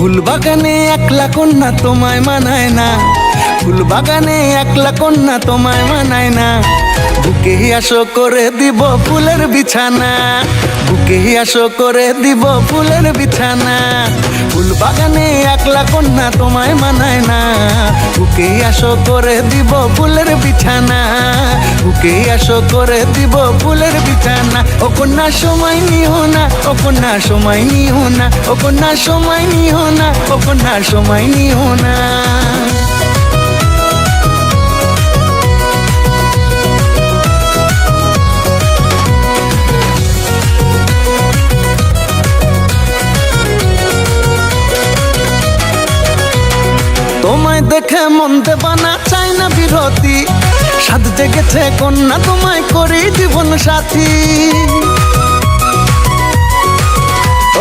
ফুল বাগানে একলা কন্যা তোমায় মানায় না, ফুল বাগানে একলা কন্যা তোমায় মানায় না। বুকে আসো করে দিব ফুলের বিছানা, বুকে আসো করে দিব ফুলের বিছানা। ফুল বাগানে একলা কন্যা তোমায় মানায় না, বুকে আসো করে দিব ফুলের বিছানা, বুকে আসো করে দিব ফুলের বিছানা। ও কন্যা সময় নিও না, ও কন্যা সময় নিও না, ও কন্যা সময় নিও না, ও কন্যা সময় নিও না। তোমায় দেখে মন দেবা না, চাই না বিরতি, সাধ জেগেছে কন্যা তোমায় করি জীবন সাথী।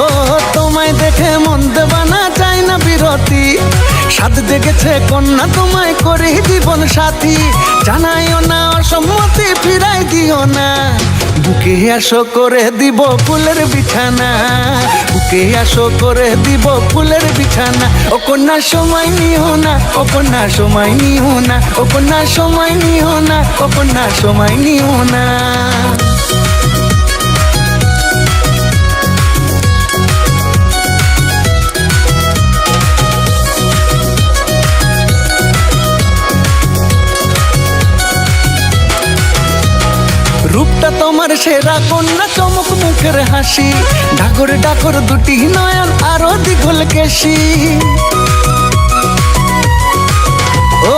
ও তোমায় দেখে মন দেবা না, চাই না বিরতি, সাধ জেগেছে কন্যা তোমায় করি জীবন সাথী। জানাইও না অসম্মতি, ফিরাই দিও না, বুকে আসো করে দিব ফুলের বিছানা, বুকে আসো করে দিব ফুলের বিছানা। ও কন্যা সময় নিও না, ও কন্যা সময় নিও না, ও কন্যা সময় নিও না, ও কন্যা সময় নিও না। রূপটা তোমার সেরা কন্যা, চমক মুখের হাসি, ডাগর ডাগর দুটি নয়ন আরো দ্বিগুল কেশি। ও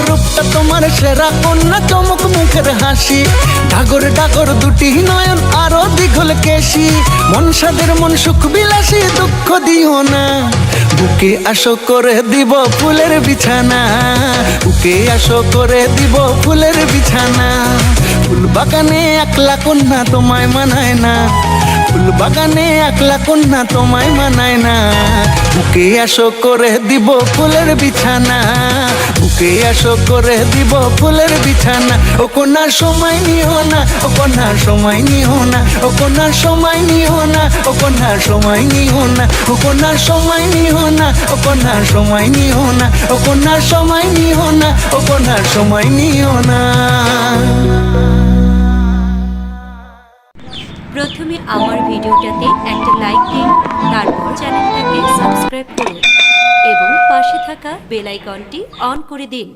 রূপটা তোমার সেরা কন্যা, চমক মুখের হাসি, ডাগর ডাগর দুটি নয়ন আরো দ্বিগুল কেশি। মনসাদের মন সুখ বিলাসী, দুঃখ দিও না, বুকে আসো করে দিব ফুলের বিছানা, বুকে আসো করে দিব ফুলের বিছানা। ফুল বাগানে একলা কন্যা তোমায় মানায় না, ফুল বাগানে একলা কন্যা তোমায় মানায় না। বুকে আসো করে দিব ফুলের বিছানা, বুকে আসো করে দিব ফুলের বিছানা। ও কন্যা সময় নিও না, ও কন্যা সময় নিও না, ও কন্যা সময় নিও না, ও কন্যা সময় নিও না, ও কন্যা সময় নিও না, ও কন্যা সময় নিও না, ও কন্যা সময় নিও না, ও কন্যা সময় নিও না। প্রথমে আমার ভিডিওটাতে একটা লাইক দিন, তারপর চ্যানেলটাকে সাবস্ক্রাইব করুন এবং পাশে থাকা বেল আইকনটি অন করে দিন।